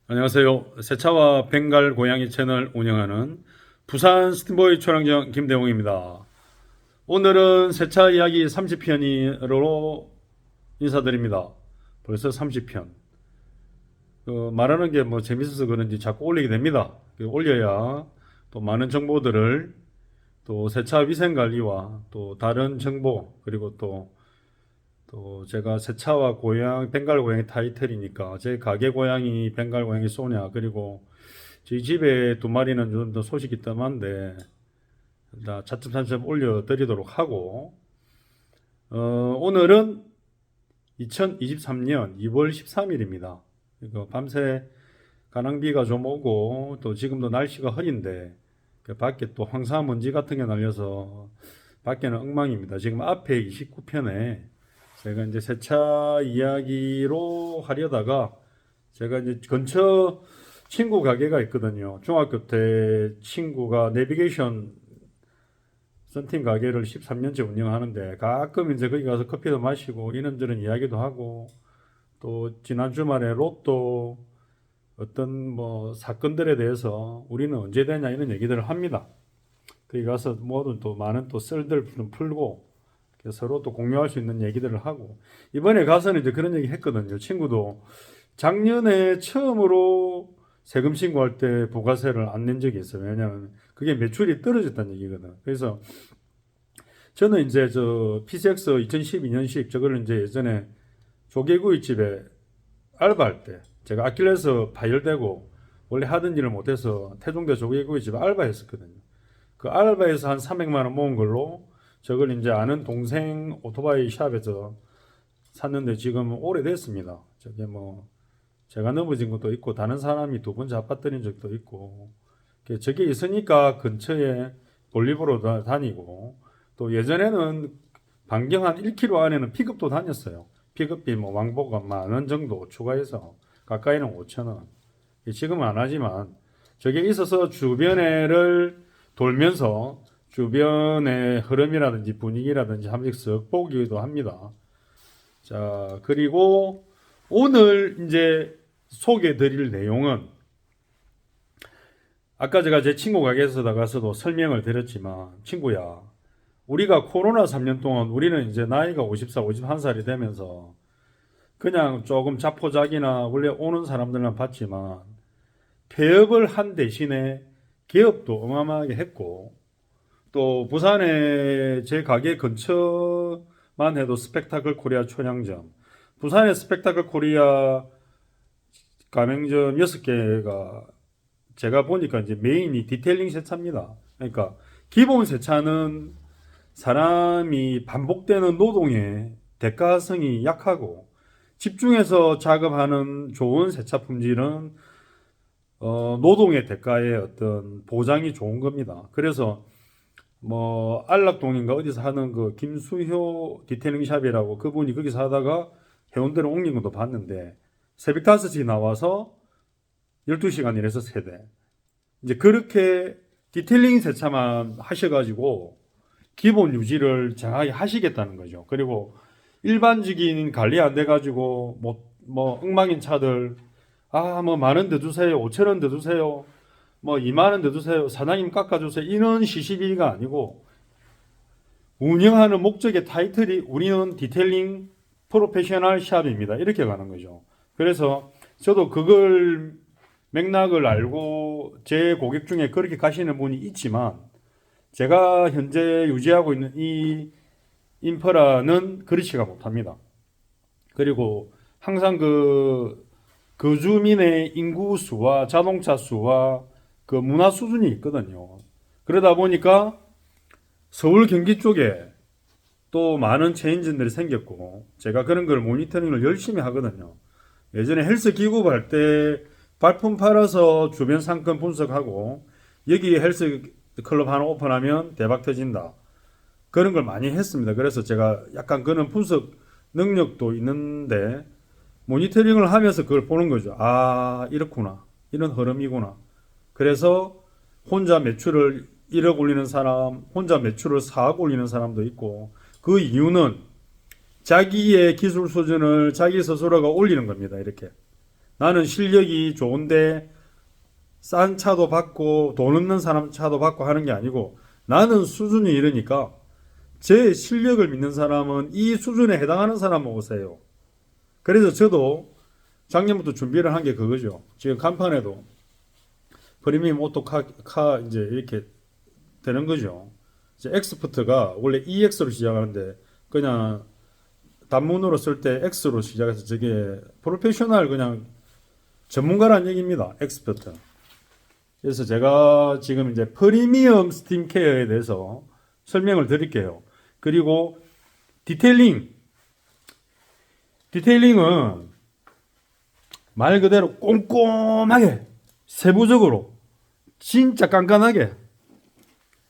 안녕하세요. 세차와 벵갈 고양이 채널 운영하는 부산 스팀보이 촬영장 김대웅입니다. 오늘은 세차 이야기 30편으로 인사드립니다. 벌써 30편. 말하는 게 뭐 재밌어서 그런지 자꾸 올리게 됩니다. 올려야 또 많은 정보들을 또 세차 위생 관리와 또 다른 정보 그리고 또 제가 세차와 고양 벵갈 고양이 타이틀이니까 제 가게 고양이 벵갈 고양이 소냐 그리고 저희 집에 두 마리는 좀 더 소식이 뜸한데 차츰차츰 올려드리도록 하고 오늘은 2023년 2월 13일입니다. 밤새 가랑비가 좀 오고 또 지금도 날씨가 흐린데 밖에 또 황사먼지 같은 게 날려서 밖에는 엉망입니다. 지금 앞에 29편에 제가 이제 세차 이야기로 하려다가 제가 이제 근처 친구 가게가 있거든요. 중학교 때 친구가 내비게이션 썬팅 가게를 13년째 운영하는데 가끔 이제 거기 가서 커피도 마시고 이런저런 이야기도 하고 또 지난 주말에 로또 어떤 뭐 사건들에 대해서 우리는 언제 되냐 이런 얘기들을 합니다. 거기 가서 모든 또 많은 또 썰들 풀고 서로 또 공유할 수 있는 얘기들을 하고 이번에 가서는 이제 그런 얘기 했거든요. 친구도 작년에 처음으로 세금 신고할 때 부가세를 안 낸 적이 있어요. 왜냐하면 그게 매출이 떨어졌다는 얘기거든. 그래서 저는 이제 저 PCX 2012년식 저거를 이제 예전에 조개구이집에 알바할 때 제가 아킬레스 파열되고 원래 하던 일을 못해서 태종대 조개구이집에 알바했었거든요. 그 알바에서 한 300만 원 모은 걸로 저걸 이제 아는 동생 오토바이 샵에서 샀는데 지금 오래됐습니다. 저게 뭐 제가 넘어진 것도 있고 다른 사람이 두 번 잡아뜨린 적도 있고 저게 있으니까 근처에 볼리보로 다니고 또 예전에는 반경 한 1km 안에는 픽업도 다녔어요. 픽업비 뭐 왕복가 10,000원 정도 추가해서 가까이는 5,000원. 지금은 안 하지만 저게 있어서 주변에를 돌면서 주변의 흐름이라든지 분위기라든지 한 번씩 쓱 보기도 합니다. 자, 그리고 오늘 이제 소개해 드릴 내용은 아까 제가 제 친구 가게에서 나가서도 설명을 드렸지만 친구야, 우리가 코로나 3년 동안 우리는 이제 나이가 54, 51살이 되면서 그냥 조금 자포자기나 원래 오는 사람들만 봤지만 폐업을 한 대신에 개업도 어마어마하게 했고 또 부산에 제 가게 근처만 해도 스펙타클 코리아 촌양점, 부산의 스펙타클 코리아 가맹점 6개가 제가 보니까 이제 메인이 디테일링 세차입니다. 그러니까 기본 세차는 사람이 반복되는 노동의 대가성이 약하고 집중해서 작업하는 좋은 세차 품질은 노동의 대가의 어떤 보장이 좋은 겁니다. 그래서 뭐 안락동인가 어디서 하는 그 김수효 디테일링 샵이라고 그분이 거기서 하다가 해운대로 옮긴 것도 봤는데 새벽 5시 나와서 12시간 일해서 세대. 이제 그렇게 디테일링 세차만 하셔가지고 기본 유지를 정확하게 하시겠다는 거죠. 그리고 일반적인 관리 안 돼가지고 뭐 엉망인 차들 뭐 10,000원 더 주세요, 5,000원 더 주세요, 뭐 20,000원 더 주세요, 사장님 깎아주세요 이런 시시비가 아니고 운영하는 목적의 타이틀이 우리는 디테일링 프로페셔널 샵입니다. 이렇게 가는 거죠. 그래서 저도 그걸 맥락을 알고 제 고객 중에 그렇게 가시는 분이 있지만 제가 현재 유지하고 있는 이 인프라는 그렇지가 못합니다. 그리고 항상 그 주민의 인구 수와 자동차 수와 그 문화 수준이 있거든요. 그러다 보니까 서울 경기 쪽에 또 많은 체인점들이 생겼고 제가 그런 걸 모니터링을 열심히 하거든요. 예전에 헬스 기구부 할 때 발품 팔아서 주변 상권 분석하고 여기 헬스 클럽 하나 오픈하면 대박 터진다. 그런 걸 많이 했습니다. 그래서 제가 약간 그런 분석 능력도 있는데 모니터링을 하면서 그걸 보는 거죠. 이렇구나. 이런 흐름이구나. 그래서 혼자 매출을 1억 올리는 사람, 혼자 매출을 4억 올리는 사람도 있고 그 이유는 자기의 기술 수준을 자기 스스로가 올리는 겁니다. 이렇게. 나는 실력이 좋은데 싼 차도 받고 돈 없는 사람 차도 받고 하는 게 아니고 나는 수준이 이러니까 제 실력을 믿는 사람은 이 수준에 해당하는 사람만 오세요. 그래서 저도 작년부터 준비를 한 게 그거죠. 지금 간판에도 프리미엄 오토카 이제 이렇게 되는 거죠. 이제 엑스퍼트가 원래 EX로 시작하는데 그냥 단문으로 쓸 때 X로 시작해서 저게 프로페셔널 그냥 전문가란 얘기입니다. 엑스퍼트. 그래서 제가 지금 이제 프리미엄 스팀 케어에 대해서 설명을 드릴게요. 그리고 디테일링은 말 그대로 꼼꼼하게 세부적으로 진짜 깐깐하게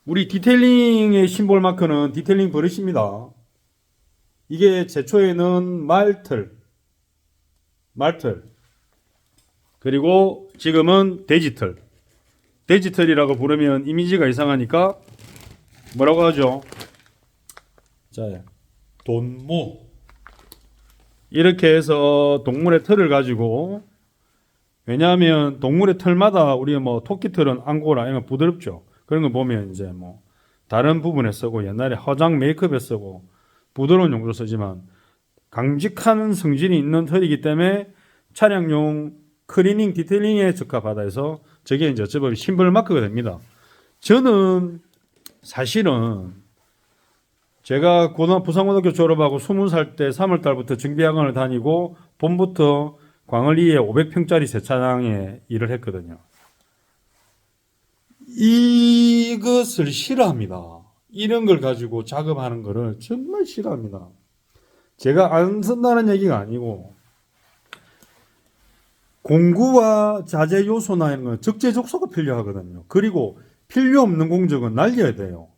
우리 디테일링의 심볼 마크는 디테일링 버릇입니다. 이게 제초에는 말틀 그리고 지금은 데지털이라고 부르면 이미지가 이상하니까 뭐라고 하죠? 자, 돈모 이렇게 해서 동물의 털을 가지고 왜냐하면 동물의 털마다 우리 뭐 토끼털은 앙고라 이런 거 부드럽죠. 그런 거 보면 이제 뭐 다른 부분에 쓰고 옛날에 화장 메이크업에 쓰고 부드러운 용도로 쓰지만 강직한 성질이 있는 털이기 때문에 차량용 클리닝 디테일링에 적합하다 해서 저게 이제 어쩌면 심벌 마크가 됩니다. 저는 사실은 제가 부산고등학교 졸업하고 20살 때 3월달부터 정비학원을 다니고 봄부터 광을리에 500평짜리 세차장에 일을 했거든요. 이것을 싫어합니다. 이런 걸 가지고 작업하는 거를 정말 싫어합니다. 제가 안 쓴다는 얘기가 아니고 공구와 자재 요소나 이런 건 적재적소가 필요하거든요. 그리고 필요 없는 공정은 날려야 돼요.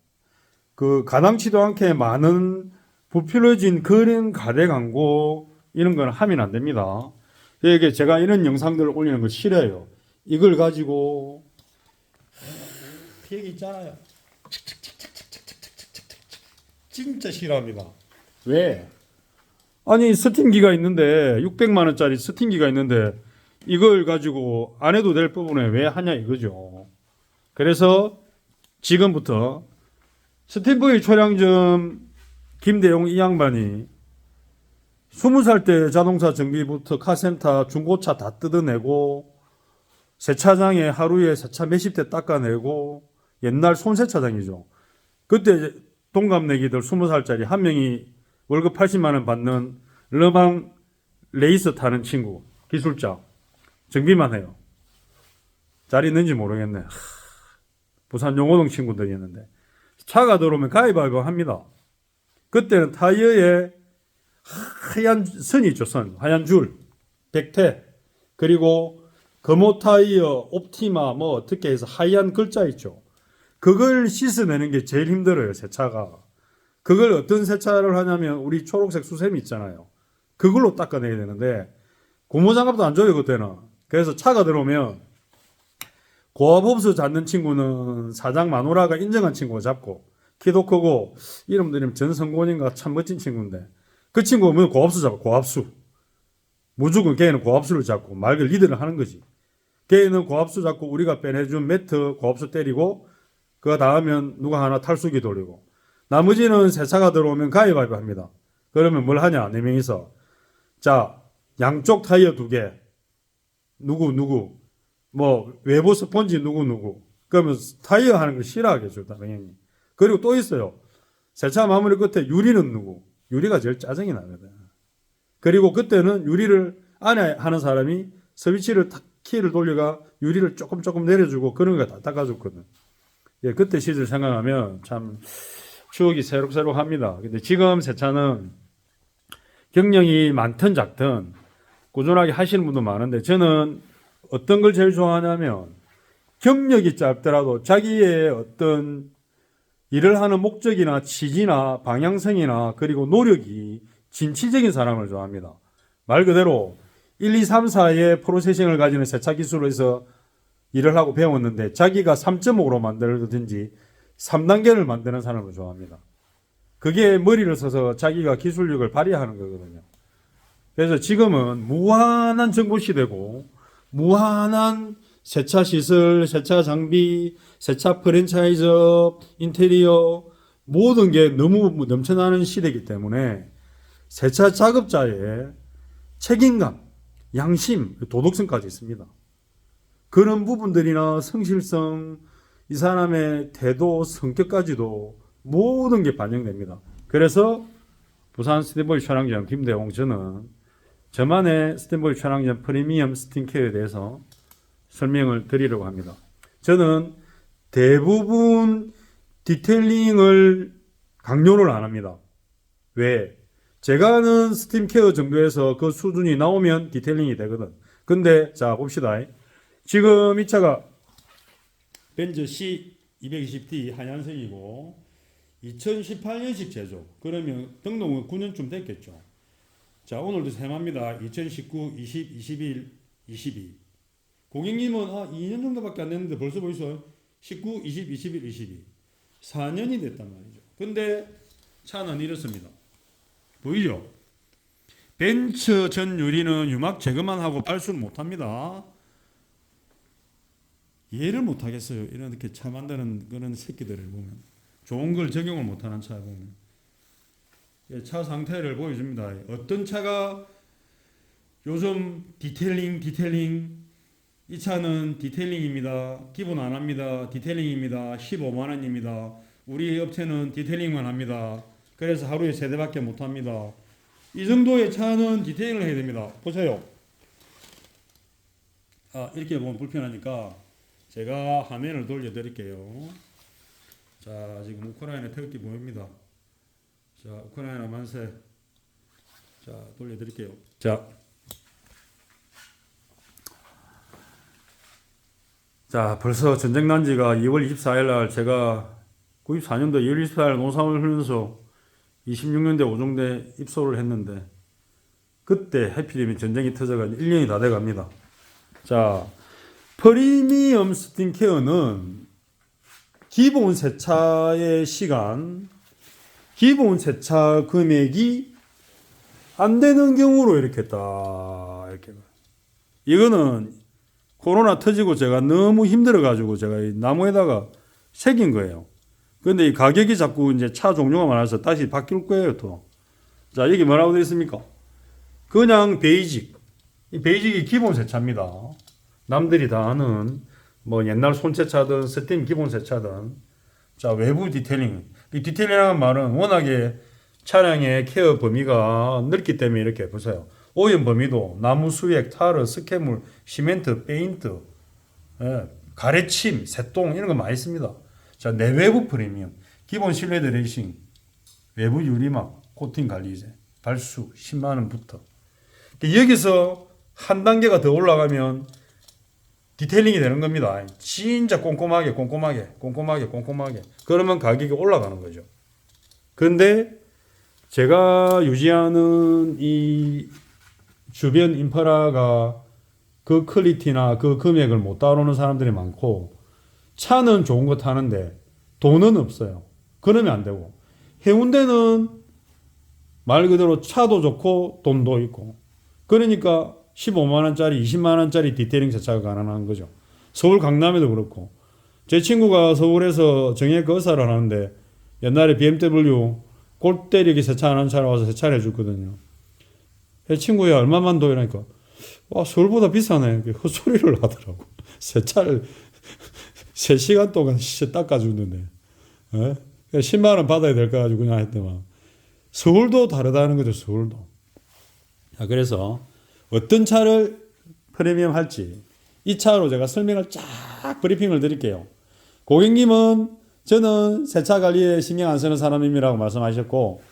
그 가당치도 않게 많은 부필러진 그런 가대 광고 이런 건 하면 안 됩니다. 이게 제가 이런 영상들을 올리는 걸 싫어해요. 이걸 가지고 얘기 있잖아요. 진짜 싫어합니다. 왜? 아니 스팀기가 있는데 600만 원짜리 스팀기가 있는데 이걸 가지고 안 해도 될 부분에 왜 하냐 이거죠. 그래서 지금부터 스팀브이 초량점 김대용 이 양반이 20살 때 자동차 정비부터 카센터 중고차 다 뜯어내고 세차장에 하루에 세차 몇십 대 닦아내고 옛날 손세차장이죠. 그때 동갑내기들 20살짜리 한 명이 월급 80만 원 받는 르망 레이스 타는 친구 기술자 정비만 해요. 잘 있는지 모르겠네. 부산 용호동 친구들이었는데 차가 들어오면 가위바위보 합니다. 그때는 타이어에 하얀 선이 있죠. 하얀 줄 백태 그리고 금호 타이어 옵티마 뭐 어떻게 해서 하얀 글자 있죠. 그걸 씻어내는 게 제일 힘들어요. 세차가. 그걸 어떤 세차를 하냐면 우리 초록색 수세미 있잖아요. 그걸로 닦아내야 되는데 고무장갑도 안 줘요 그때는. 그래서 차가 들어오면 고압업소 잡는 친구는 사장 마누라가 인정한 친구가 잡고 키도 크고 이름 들이면 전성곤인가 참 멋진 친구인데 그 친구가 뭐 고압수 잡아 고압수 무조건 걔는 고압수를 잡고 말 리드를 하는 거지. 걔는 고압수 잡고 우리가 빼내준 매트 고압수 때리고 그거 다 하면 누가 하나 탈수기 돌리고 나머지는 세차가 들어오면 가위바위보 합니다. 그러면 뭘 하냐 4명이서 자 양쪽 타이어 2개 누구 뭐 외부 스펀지 누구 그러면 타이어 하는 걸 싫어하겠죠 당연히. 그리고 또 있어요. 세차 마무리 끝에 유리는 누구? 유리가 제일 짜증이 나거든. 그리고 그때는 유리를 안에 하는 사람이 스위치를 탁 키를 돌려가 유리를 조금 내려주고 그런 거 다 닦아줬거든. 예, 그때 시절 생각하면 참 추억이 새록새록합니다. 근데 지금 세차는 경력이 많든 작든 꾸준하게 하시는 분도 많은데 저는 어떤 걸 제일 좋아하냐면 경력이 짧더라도 자기의 어떤 일을 하는 목적이나 취지나 방향성이나 그리고 노력이 진취적인 사람을 좋아합니다. 말 그대로 1, 2, 3, 4의 프로세싱을 가지는 세차 기술로 해서 일을 하고 배웠는데 자기가 3.5로 만들든지 3단계를 만드는 사람을 좋아합니다. 그게 머리를 써서 자기가 기술력을 발휘하는 거거든요. 그래서 지금은 무한한 정보 시대고 무한한 세차 시설, 세차 장비, 세차 프랜차이즈, 인테리어 모든 게 너무 넘쳐나는 시대이기 때문에 세차 작업자의 책임감, 양심, 도덕성까지 있습니다. 그런 부분들이나 성실성, 이 사람의 태도, 성격까지도 모든 게 반영됩니다. 그래서 부산 스탠보이 촬영장 김대홍, 저는 저만의 스탠보이 촬영장 프리미엄 스킨케어에 대해서 설명을 드리려고 합니다. 저는 대부분 디테일링을 강요를 안 합니다. 왜? 제가 하는 스팀케어 정도에서 그 수준이 나오면 디테일링이 되거든. 근데 자 봅시다. 지금 이 차가 벤츠 C220D 하얀색이고 2018년식 제조. 그러면 등록은 9년쯤 됐겠죠. 자, 오늘도 세마입니다. 2019, 20, 21, 22. 고객님은 2년 정도밖에 안 됐는데 벌써 19, 20, 21, 22. 4년이 됐단 말이죠. 근데 차는 이렇습니다. 보이죠? 벤츠 전 유리는 유막 제거만 하고 발수를 못합니다. 이해를 못하겠어요. 이렇게 차 만드는 그런 새끼들을 보면. 좋은 걸 적용을 못하는 차 보면. 차 상태를 보여줍니다. 어떤 차가 요즘 디테일링 이 차는 디테일링입니다. 기본 안 합니다. 디테일링입니다. 15만 원입니다. 우리 업체는 디테일링만 합니다. 그래서 하루에 3대밖에 못 합니다. 이 정도의 차는 디테일을 해야 됩니다. 보세요. 이렇게 보면 불편하니까 제가 화면을 돌려드릴게요. 자, 지금 우크라이나 태극기 보입니다. 자, 우크라이나 만세. 자, 돌려드릴게요. 자, 벌써 전쟁 난 지가 2월 24일 날 제가 94년도 2월 24일 농사을 훈련소 26년대 5중대 입소를 했는데 그때 해피되면 전쟁이 터져가지고 1년이 다 돼갑니다. 자, 프리미엄 스킨케어는 기본 세차의 시간, 기본 세차 금액이 안 되는 경우로 이렇게 딱 이렇게. 이거는 코로나 터지고 제가 너무 힘들어가지고 제가 이 나무에다가 새긴 거예요. 근데 이 가격이 자꾸 이제 차 종류가 많아서 다시 바뀔 거예요, 또. 자, 여기 뭐라고 되어 있습니까? 그냥 베이직. 이 베이직이 기본 세차입니다. 남들이 다 아는 뭐 옛날 손세차든 스팀 기본 세차든. 자, 외부 디테일링. 이 디테일링이라는 말은 워낙에 차량의 케어 범위가 넓기 때문에 이렇게 보세요. 오염 범위도 나무 수액, 타르, 스케물, 시멘트, 페인트, 가래침, 새똥 이런 거 많이 씁니다. 자, 내외부 프리미엄, 기본 실내 드레싱, 외부 유리막, 코팅 관리제, 발수 10만 원부터. 여기서 한 단계가 더 올라가면 디테일링이 되는 겁니다. 진짜 꼼꼼하게. 그러면 가격이 올라가는 거죠. 그런데 제가 유지하는 이 주변 인프라가 그 퀄리티나 그 금액을 못 따르는 사람들이 많고 차는 좋은 거 타는데 돈은 없어요. 그러면 안 되고 해운대는 말 그대로 차도 좋고 돈도 있고 그러니까 15만 원짜리 20만 원짜리 디테일링 세차가 가능한 거죠. 서울 강남에도 그렇고 제 친구가 서울에서 정액 거사를 하는데 옛날에 BMW 골 때리기 세차하는 차로 와서 세차를 해줬거든요. 제 친구야 얼마만 더 이러니까 서울보다 비싸네. 헛소리를 하더라고. 세차를 3시간 동안 닦아주는데 10만 원 받아야 될 거 가지고 그냥 했더만 서울도 다르다는 거죠. 서울도. 자, 그래서 어떤 차를 프리미엄 할지 이 차로 제가 설명을 쫙 브리핑을 드릴게요. 고객님은 저는 세차 관리에 신경 안 쓰는 사람임이라고 말씀하셨고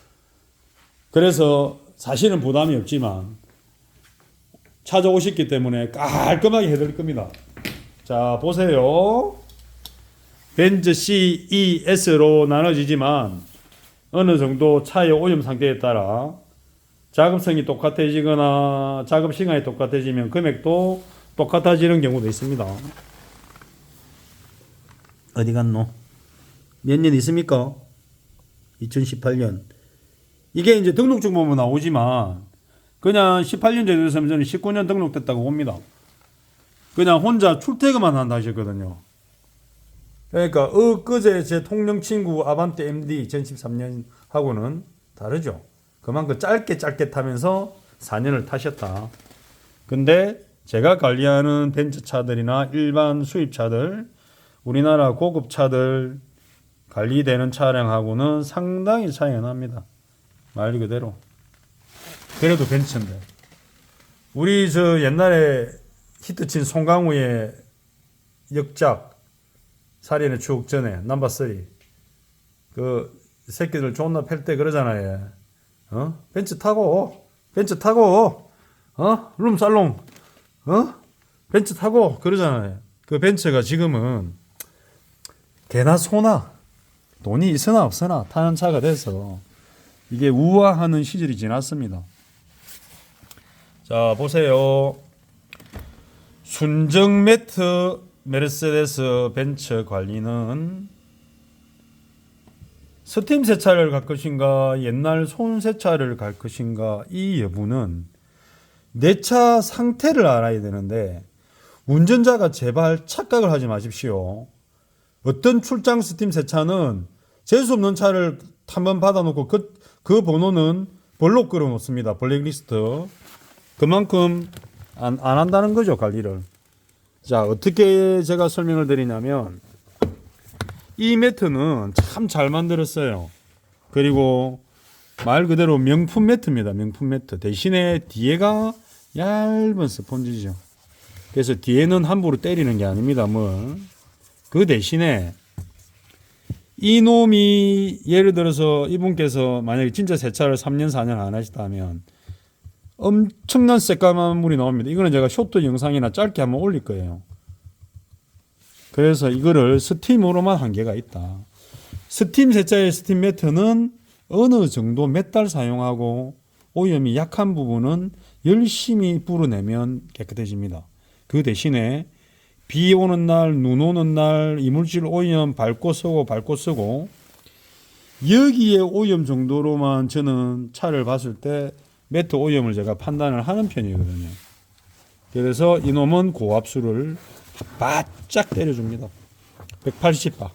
그래서 사실은 부담이 없지만 찾아오셨기 때문에 깔끔하게 해드릴 겁니다. 자, 보세요. 벤츠 C, E, S로 나눠지지만 어느 정도 차의 오염 상태에 따라 작업성이 똑같아지거나 작업 시간이 똑같아지면 금액도 똑같아지는 경우도 있습니다. 어디 갔노? 몇 년 있습니까? 2018년. 이게 이제 등록증 보면 나오지만 그냥 18년 제도 있으면 저는 19년 등록됐다고 봅니다. 그냥 혼자 출퇴근만 한다 하셨거든요. 그러니까 엊그제 제 통령 친구 아반떼 MD 2013년하고는 다르죠. 그만큼 짧게 타면서 4년을 타셨다. 근데 제가 관리하는 벤츠차들이나 일반 수입차들, 우리나라 고급차들 관리되는 차량하고는 상당히 차이가 납니다. 말 그대로. 그래도 벤츠인데. 우리 저 옛날에 히트친 송강호의 역작 살인의 추억 전에 넘버 3 그 새끼들 존나 팰 때 그러잖아요. 벤츠 타고 룸살롱 벤츠 타고 그러잖아요. 그 벤츠가 지금은 개나 소나 돈이 있으나 없으나 타는 차가 돼서 이게 우아하는 시절이 지났습니다. 자, 보세요. 순정 매트 메르세데스 벤츠 관리는 스팀 세차를 갈 것인가 옛날 손 세차를 갈 것인가 이 여부는 내 차 상태를 알아야 되는데 운전자가 제발 착각을 하지 마십시오. 어떤 출장 스팀 세차는 재수없는 차를 한번 받아놓고 그 번호는 블록 걸어놓습니다. 블랙리스트. 그만큼 안 한다는 거죠, 관리를. 자, 어떻게 제가 설명을 드리냐면 이 매트는 참 잘 만들었어요. 그리고 말 그대로 명품 매트입니다. 명품 매트. 대신에 뒤에가 얇은 스펀지죠. 그래서 뒤에는 함부로 때리는 게 아닙니다. 그 대신에 이놈이 예를 들어서 이분께서 만약에 진짜 세차를 3년 4년 안 하셨다면 엄청난 새까만 물이 나옵니다. 이거는 제가 쇼트 영상이나 짧게 한번 올릴 거예요. 그래서 이거를 스팀으로만 한계가 있다. 스팀 세차의 스팀 매트는 어느 정도 몇 달 사용하고 오염이 약한 부분은 열심히 불어내면 깨끗해집니다. 그 대신에 비 오는 날, 눈 오는 날, 이물질 오염 밟고 쓰고 여기에 오염 정도로만 저는 차를 봤을 때 매트 오염을 제가 판단을 하는 편이거든요. 그래서 이놈은 고압수를 바짝 때려줍니다. 180바.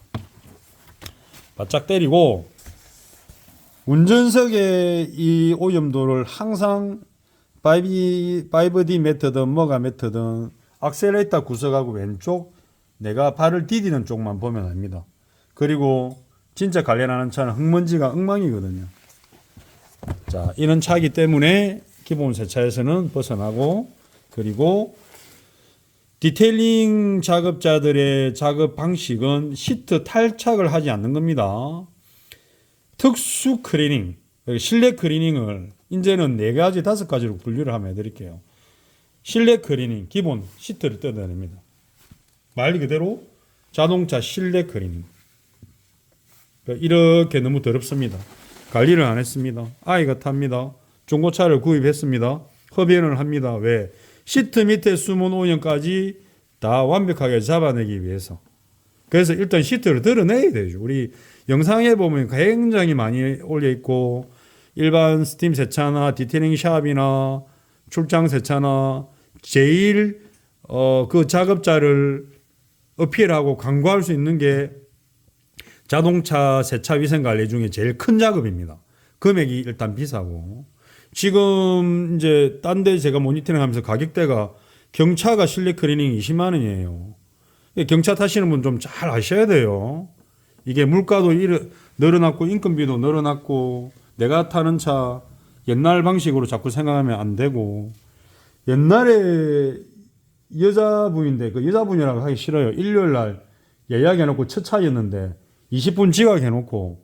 바짝 때리고 운전석의 이 오염도를 항상 5D 매트든 뭐가 매트든 악셀레이터 구석하고 왼쪽 내가 발을 디디는 쪽만 보면 압니다. 그리고 진짜 관련하는 차는 흙먼지가 엉망이거든요. 자, 이런 차이기 때문에 기본 세차에서는 벗어나고 그리고 디테일링 작업자들의 작업 방식은 시트 탈착을 하지 않는 겁니다. 특수 클리닝, 실내 클리닝을 이제는 4가지, 5가지로 분류를 한번 해드릴게요. 실내 클리닝, 기본 시트를 뜯어냅니다. 말 그대로 자동차 실내 클리닝. 이렇게 너무 더럽습니다. 관리를 안 했습니다. 아이가 탑니다. 중고차를 구입했습니다. 흡연을 합니다. 왜? 시트 밑에 숨은 오염까지 다 완벽하게 잡아내기 위해서. 그래서 일단 시트를 드러내야 되죠. 우리 영상에 보면 굉장히 많이 올려 있고 일반 스팀 세차나 디테일링 샵이나 출장 세차나 제일 그 작업자를 어필하고 광고할 수 있는 게 자동차 세차 위생 관리 중에 제일 큰 작업입니다. 금액이 일단 비싸고 지금 이제 딴 데 제가 모니터링 하면서 가격대가 경차가 실내 클리닝 20만 원이에요. 경차 타시는 분 좀 잘 아셔야 돼요. 이게 물가도 늘어났고 인건비도 늘어났고 내가 타는 차 옛날 방식으로 자꾸 생각하면 안 되고 옛날에 여자분인데 그 여자분이라고 하기 싫어요. 일요일 날 예약해놓고 첫 차였는데 20분 지각해놓고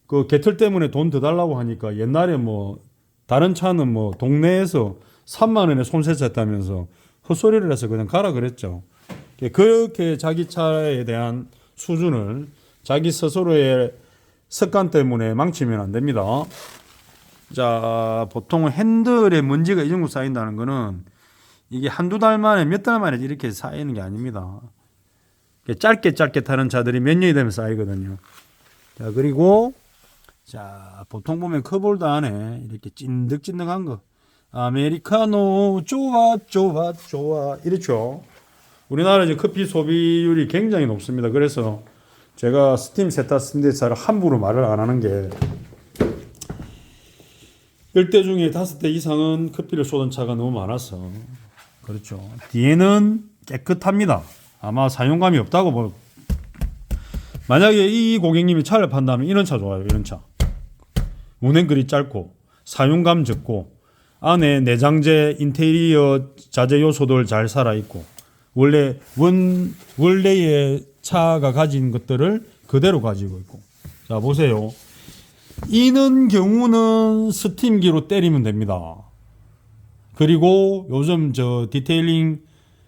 그 개털 때문에 돈 더 달라고 하니까 옛날에 뭐 다른 차는 뭐 동네에서 3만 원에 손세차했다면서 헛소리를 해서 그냥 가라 그랬죠. 그렇게 자기 차에 대한 수준을 자기 스스로의 습관 때문에 망치면 안 됩니다. 자, 보통 핸들에 먼지가 이 정도 쌓인다는 거는 이게 한두 달 만에 몇 달 만에 이렇게 쌓이는 게 아닙니다. 짧게 타는 차들이 몇 년이 되면 쌓이거든요. 자, 그리고 자, 보통 보면 컵홀더 안에 이렇게 찐득찐득한 거 아메리카노 좋아 좋아 좋아 이렇죠. 우리나라 이제 커피 소비율이 굉장히 높습니다. 그래서 제가 스팀 세타 스팀대차를 함부로 말을 안 하는 게 10대 중에 5대 이상은 커피를 쏟은 차가 너무 많아서 그렇죠. 뒤에는 깨끗합니다. 아마 사용감이 없다고 만약에 이 고객님이 차를 판다면 이런 차 좋아요. 이런 차. 운행거리 짧고 사용감 적고 안에 내장재 인테리어 자재 요소들 잘 살아있고 원래의 차가 가진 것들을 그대로 가지고 있고. 자 보세요. 이는 경우는 스팀기로 때리면 됩니다. 그리고 요즘 저 디테일링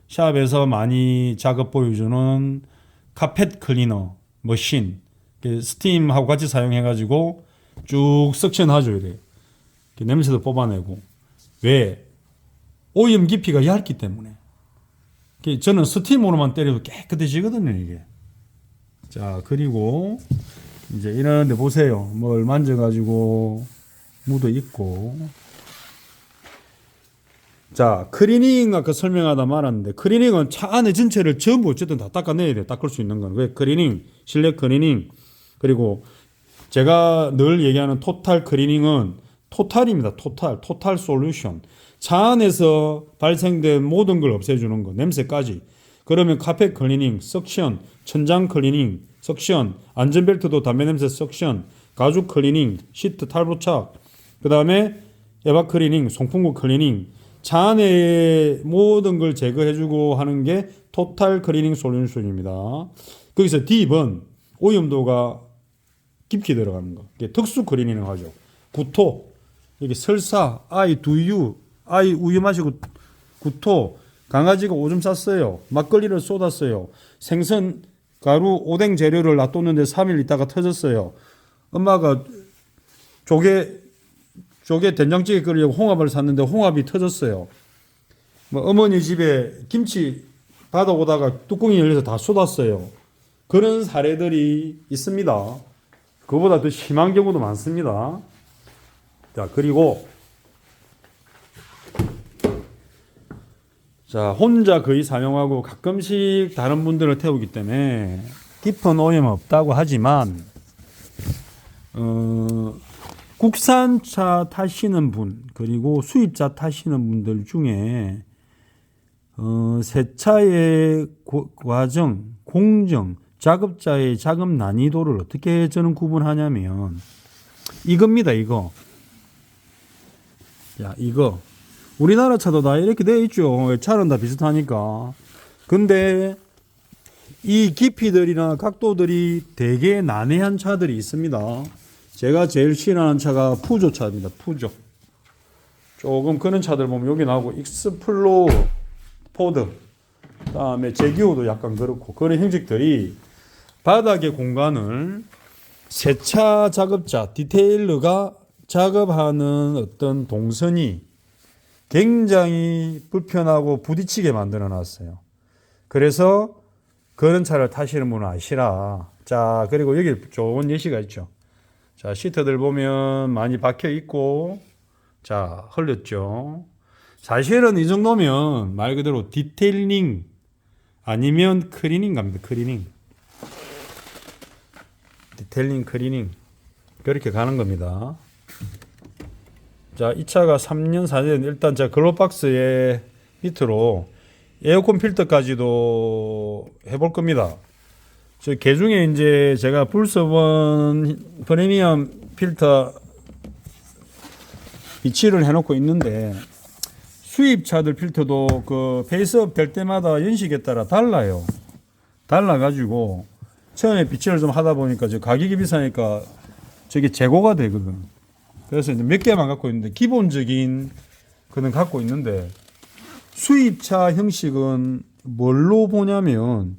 샵에서 많이 작업 보여주는 카펫 클리너 머신 스팀하고 같이 사용해 가지고 쭉 석션 해줘야 돼요. 냄새도 뽑아내고. 왜? 오염 깊이가 얇기 때문에. 저는 스팀으로만 때려도 깨끗해지거든요 이게. 자 그리고 이제 이런 데 보세요. 뭘 만져가지고 묻어 있고. 자 클리닝 아까 설명하다 말았는데 클리닝은 차 안에 전체를 전부 어쨌든 다 닦아내야 돼요. 닦을 수 있는 건. 왜 클리닝, 실내 클리닝. 그리고 제가 늘 얘기하는 토탈 클리닝은 토탈입니다. 토탈 솔루션. 차 안에서 발생된 모든 걸 없애주는 거, 냄새까지. 그러면 카펫 클리닝, 석션, 천장 클리닝, 석션, 안전벨트도 담배 냄새 석션, 가죽 클리닝, 시트 탈부착, 그 다음에 에바 클리닝, 송풍구 클리닝, 차 안에 모든 걸 제거해주고 하는 게 토탈 클리닝 솔루션입니다. 거기서 D번 오염도가 깊게 들어가는 거. 특수 클리닝을 하죠. 구토, 이게 설사, 아이 두유, 아이 우유 마시고 구토, 강아지가 오줌 쌌어요. 막걸리를 쏟았어요. 생선, 가루, 오뎅 재료를 놔뒀는데 3일 있다가 터졌어요. 엄마가 조개 된장찌개 끓이려고 홍합을 샀는데 홍합이 터졌어요. 뭐 어머니 집에 김치 받아오다가 뚜껑이 열려서 다 쏟았어요. 그런 사례들이 있습니다. 그보다 더 심한 경우도 많습니다. 자, 그리고 자, 혼자 거의 사용하고 가끔씩 다른 분들을 태우기 때문에 깊은 오염은 없다고 하지만 국산차 타시는 분 그리고 수입차 타시는 분들 중에 세차의 과정, 공정, 작업자의 작업 난이도를 어떻게 저는 구분하냐면 이겁니다. 이거. 야, 이거. 우리나라 차도 다 이렇게 되어 있죠. 차는 다 비슷하니까. 근데 이 깊이들이나 각도들이 되게 난해한 차들이 있습니다. 제가 제일 싫어하는 차가 푸조 차입니다. 푸조. 조금 그런 차들 보면 여기 나오고 익스플로어, 포드, 그다음에 제기호도 약간 그렇고 그런 형식들이 바닥의 공간을 세차 작업자, 디테일러가 작업하는 어떤 동선이 굉장히 불편하고 부딪히게 만들어 놨어요. 그래서 그런 차를 타시는 분은 아시라. 자, 그리고 여기 좋은 예시가 있죠. 자, 시트들 보면 많이 박혀 있고, 자, 흘렸죠. 사실은 이 정도면 말 그대로 디테일링 아니면 클리닝 갑니다. 클리닝. 디테일링, 클리닝. 그렇게 가는 겁니다. 자, 이 차가 3년, 4년, 일단 제가 글로박스에 밑으로 에어컨 필터까지도 해볼 겁니다. 저 개중에 이제 제가 불서번 프리미엄 필터 비치를 해놓고 있는데 수입차들 필터도 그 페이스업 될 때마다 연식에 따라 달라요. 달라가지고 처음에 비치를 좀 하다 보니까 저 가격이 비싸니까 저게 재고가 되거든. 그래서 이제 몇 개만 갖고 있는데 기본적인 거는 갖고 있는데 수입차 형식은 뭘로 보냐면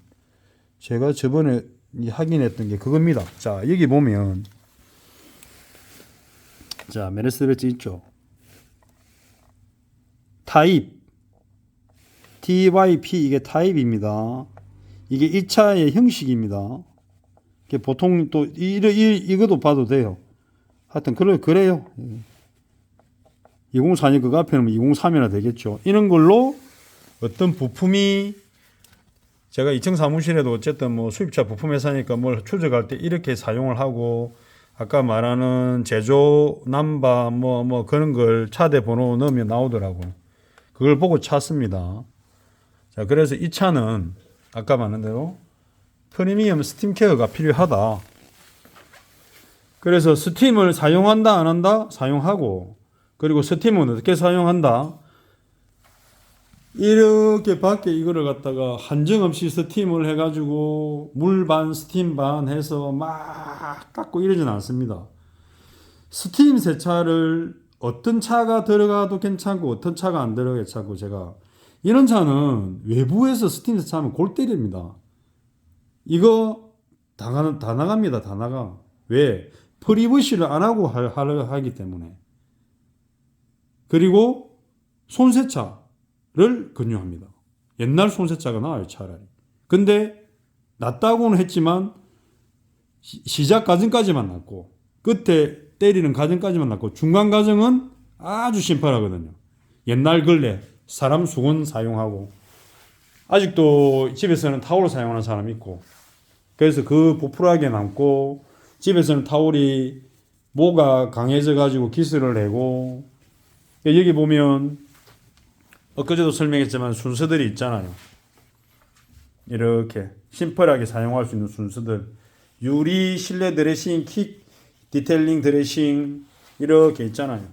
제가 저번에 확인했던 게 그겁니다. 자, 여기 보면 자, 메르세데스 있죠. 타입 TYP 이게 타입입니다. 이게 이 차의 형식입니다. 이게 보통 또 이것도 봐도 돼요. 하여튼 그래요. 2024년 그거 앞에는 2023이나 되겠죠. 이런 걸로 어떤 부품이 제가 2층 사무실에도 어쨌든 뭐 수입차 부품 회사니까 뭘 추적할 때 이렇게 사용을 하고 아까 말하는 제조 남바 뭐 그런 걸 차대 번호 넣으면 나오더라고. 그걸 보고 찾습니다. 자, 그래서 이 차는 아까 말한 대로 프리미엄 스팀 케어가 필요하다. 그래서 스팀을 사용한다 안 한다? 사용하고, 그리고 스팀은 어떻게 사용한다? 이렇게 밖에 이거를 갖다가 한정없이 스팀을 해가지고 물 반 스팀 반 해서 막 닦고 이러진 않습니다. 스팀 세차를 어떤 차가 들어가도 괜찮고 어떤 차가 안 들어가도 괜찮고, 제가 이런 차는 외부에서 스팀 세차하면 골 때립니다. 이거 다 나갑니다. 다 나가. 왜? 프리브시를 안 하고 하기 때문에. 그리고 손세차를 권유합니다. 옛날 손세차가 나아요, 차라리. 근데 낫다고는 했지만 시작 과정까지만 낫고 끝에 때리는 과정까지만 낫고 중간 과정은 아주 심플하거든요. 옛날 걸레 사람 수건 사용하고, 아직도 집에서는 타올을 사용하는 사람이 있고, 그래서 그 보풀하게 남고, 집에서는 타올이 모가 강해져 가지고 기스를 내고, 여기 보면 엊그제도 설명했지만 순서들이 있잖아요. 이렇게 심플하게 사용할 수 있는 순서들, 유리 실내 드레싱, 킥 디테일링 드레싱 이렇게 있잖아요.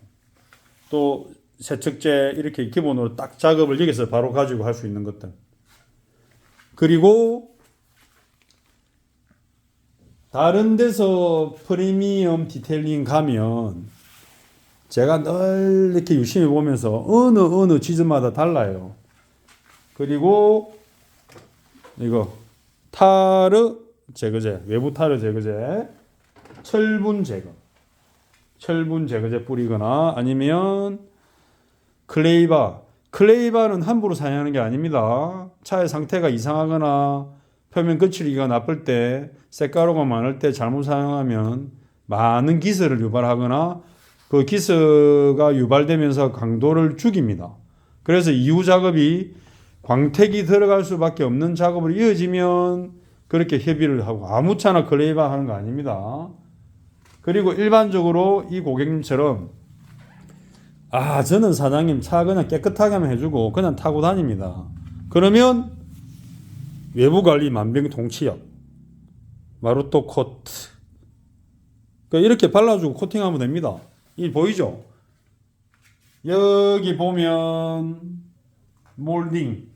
또 세척제 이렇게 기본으로 딱 작업을 여기서 바로 가지고 할 수 있는 것들. 그리고 다른 데서 프리미엄 디테일링 가면 제가 늘 이렇게 유심히 보면서 어느 지점마다 달라요. 그리고 이거 타르 제거제, 외부 타르 제거제, 철분 제거제 뿌리거나 아니면 클레이바는 함부로 사용하는 게 아닙니다. 차의 상태가 이상하거나 표면 거칠기가 나쁠 때, 쇳가루가 많을 때 잘못 사용하면 많은 기스를 유발하거나 그 기스가 유발되면서 강도를 죽입니다. 그래서 이후 작업이 광택이 들어갈 수밖에 없는 작업으로 이어지면 그렇게 협의를 하고, 아무 차나 클레이바 하는 거 아닙니다. 그리고 일반적으로 이 고객님처럼 저는 사장님 차 그냥 깨끗하게 하면 해주고 그냥 타고 다닙니다. 그러면 외부관리 만병통치약, 마루토 코트, 그러니까 이렇게 발라주고 코팅하면 됩니다. 이 보이죠? 여기 보면 몰딩,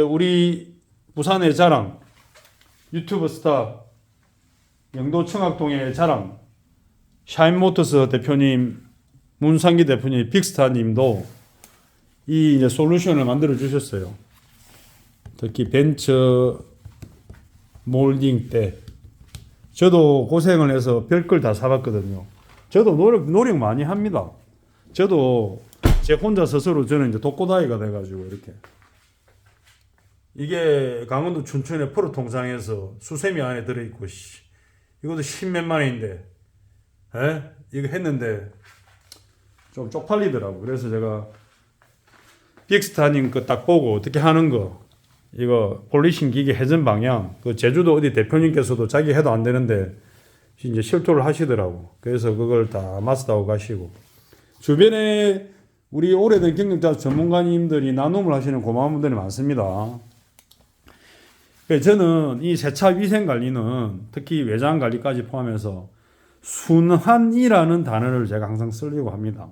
우리 부산의 자랑, 유튜브 스타 영도 청학동의 자랑 샤인모터스 대표님, 문상기 대표님, 빅스타님도 이 이제 솔루션을 만들어 주셨어요. 특히 벤처 몰딩 때 저도 고생을 해서 별걸 다 사봤거든요. 저도 노력 많이 합니다. 저도 제 혼자 스스로 저는 이제 독고다이가 돼가지고 이렇게, 이게 강원도 춘천의 포로 통장에서 수세미 안에 들어있고, 이것도 10몇만 원인데, 이거 했는데 좀 쪽팔리더라고. 그래서 제가 빅스타님 거 딱 보고 어떻게 하는 거, 이거 폴리싱 기계 회전 방향, 그 제주도 어디 대표님께서도 자기 해도 안 되는데 이제 실토를 하시더라고. 그래서 그걸 다 마스터하고 가시고, 주변에 우리 오래된 경력자 전문가님들이 나눔을 하시는 고마운 분들이 많습니다. 저는 이 세차 위생 관리는 특히 외장 관리까지 포함해서 순환이라는 단어를 제가 항상 쓰려고 합니다.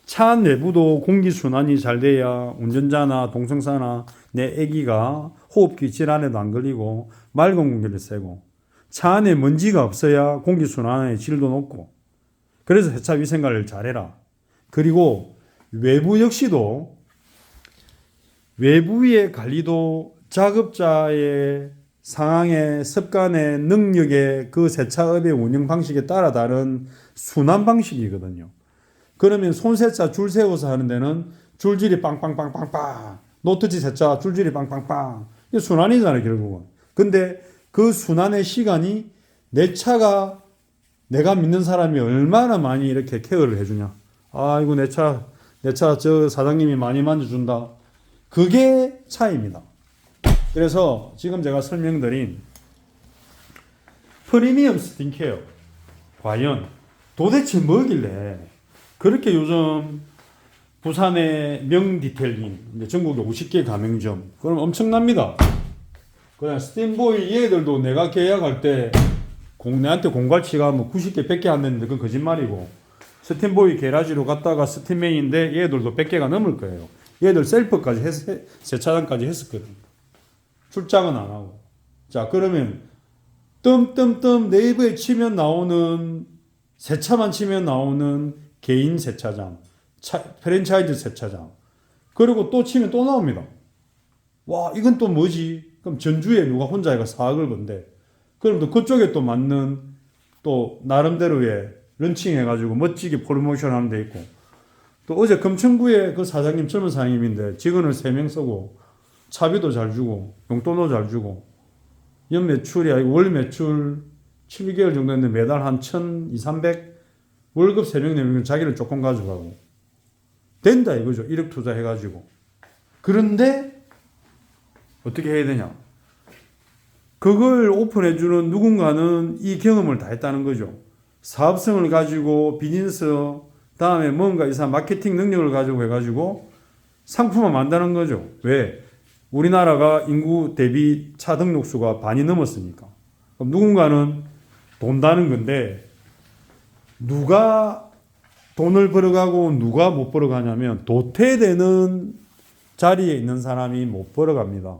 차 내부도 공기 순환이 잘 돼야 운전자나 동성사나 내 아기가 호흡기 질환에도 안 걸리고 맑은 공기를 쐬고, 차 안에 먼지가 없어야 공기 순환의 질도 높고, 그래서 세차 위생 관리를 잘해라. 그리고 외부 역시도, 외부의 관리도 작업자의 상황에, 습관에, 능력에, 그 세차업의 운영 방식에 따라 다른 순환 방식이거든요. 그러면 손세차 줄 세워서 하는 데는 줄질이 빵빵빵빵빵, 노트지 세차 줄질이 빵빵빵, 이게 순환이잖아요, 결국은. 근데 그 순환의 시간이 내 차가 내가 믿는 사람이 얼마나 많이 이렇게 케어를 해주냐, 아이고, 내 차 저 사장님이 많이 만져준다. 그게 차이입니다. 그래서 지금 제가 설명드린 프리미엄 스킨케어, 과연 도대체 뭐길래 그렇게 요즘 부산의 명 디테일링, 전국에 50개 가맹점, 그럼 엄청납니다. 그냥 스팀보이 얘들도 내가 계약할 때 내한테 공갈치가 뭐 90개, 100개 안 됐는데 그건 거짓말이고, 스팀보이 게라지로 갔다가 스팀메인인데 얘들도 100개가 넘을 거예요. 얘들 셀프까지 세차장까지 했었거든. 출장은 안 하고. 자, 그러면 네이버에 치면 나오는, 세차만 치면 나오는 개인 세차장, 프랜차이즈 세차장, 그리고 또 치면 또 나옵니다. 와, 이건 또 뭐지? 그럼 전주에 누가 혼자 해가 4억을 번대. 그럼 또 그쪽에 또 맞는, 또 나름대로의 런칭 해가지고 멋지게 프로모션 하는 데 있고, 또 어제 금천구에 그 사장님, 젊은 사장님인데 직원을 3명 쓰고 차비도 잘 주고 용돈도 잘 주고, 연 매출이 아니고 월 매출 7개월 정도 했는데 매달 한 1,200, 300 월급 3명, 4명 자기를 조금 가져가고 된다 이거죠. 1억 투자해가지고. 그런데 어떻게 해야 되냐? 그걸 오픈해주는 누군가는 이 경험을 다 했다는 거죠. 사업성을 가지고 비즈니스, 다음에 뭔가 이상 마케팅 능력을 가지고 해가지고 상품을 만드는 거죠. 왜? 우리나라가 인구 대비 차 등록수가 반이 넘었으니까. 그럼 누군가는 돈다는 건데, 누가 돈을 벌어가고 누가 못 벌어가냐면 도태되는 자리에 있는 사람이 못 벌어갑니다.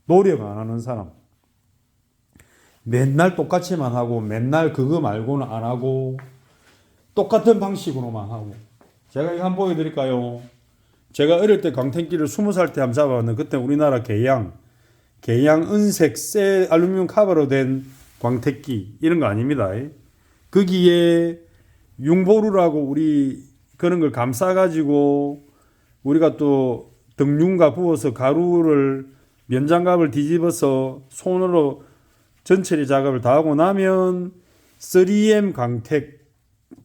노력 안 하는 사람. 맨날 똑같이만 하고 맨날 그거 말고는 안 하고 똑같은 방식으로만 하고. 제가 이거 한번 보여드릴까요? 제가 어릴 때 광택기를 20살 때 한번 잡아봤는데, 그때 우리나라 개양 은색 쇠 알루미늄 카바로 된 광택기 이런 거 아닙니다. 거기에 융보루라고 우리 그런 걸 감싸가지고 우리가 또 등융과 부어서 가루를 면장갑을 뒤집어서 손으로 전처리 작업을 다 하고 나면 3M 광택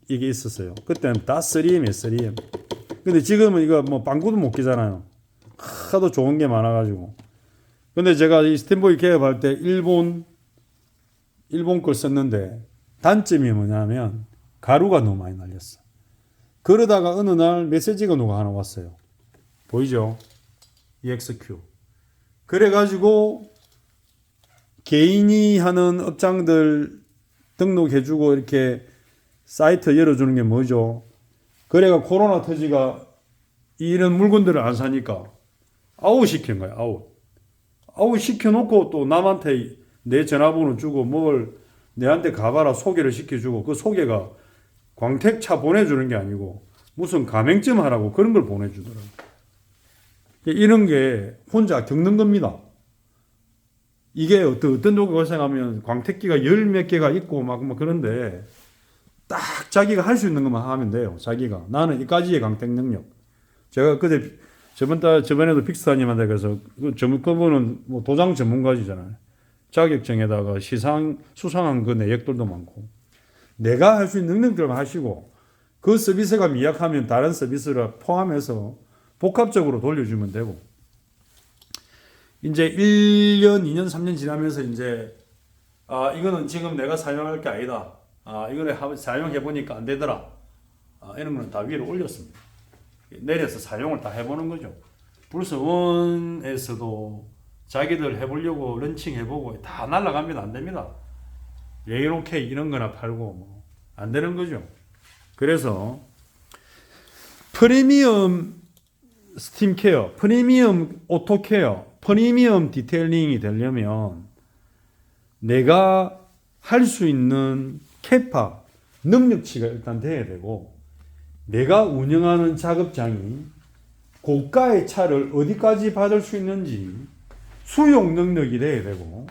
이게 있었어요. 그때는 다 3M이에요, 3M. 근데 지금은 이거 뭐 빵구도 못 끼잖아요. 하도 좋은 게 많아가지고. 근데 제가 이 스탠보이 개업할 때 일본 걸 썼는데 단점이 뭐냐면 가루가 너무 많이 날렸어. 그러다가 어느 날 메시지가 누가 하나 왔어요. 보이죠? EXQ. 그래가지고 개인이 하는 업장들 등록해주고 이렇게 사이트 열어주는 게 뭐죠? 그래가 코로나 터지가 이런 물건들을 안 사니까 아웃 시킨 거야. 아웃 시켜놓고 또 남한테 내 전화번호 주고 뭘 내한테 가봐라 소개를 시켜주고, 그 소개가 광택차 보내주는 게 아니고 무슨 가맹점 하라고 그런 걸 보내주더라고. 이런 게 혼자 겪는 겁니다. 이게 어떤 누가 고생하면 광택기가 열 몇 개가 있고 막 그런데 딱 자기가 할 수 있는 것만 하면 돼요. 자기가. 나는 이까지의 광택 능력. 제가 그때 저번에도 빅스타님한테 가서 그분은 뭐 도장 전문가시잖아요. 자격증에다가 수상한 그 내역들도 많고. 내가 할 수 있는 능력들만 하시고 그 서비스가 미약하면 다른 서비스를 포함해서 복합적으로 돌려주면 되고. 이제 1년, 2년, 3년 지나면서 이제 이거는 지금 내가 사용할 게 아니다. 이거는 사용해보니까 안 되더라. 이런 거는 다 위로 올렸습니다. 내려서 사용을 다 해보는 거죠. 불스원에서도 자기들 해보려고 런칭 해보고 다 날라갑니다. 안 됩니다. 예로케이 이런 거나 팔고 뭐 안 되는 거죠. 그래서 프리미엄 스팀 케어, 프리미엄 오토 케어, 프리미엄 디테일링이 되려면 내가 할 수 있는 캐파, 능력치가 일단 돼야 되고, 내가 운영하는 작업장이 고가의 차를 어디까지 받을 수 있는지 수용 능력이 돼야 되고,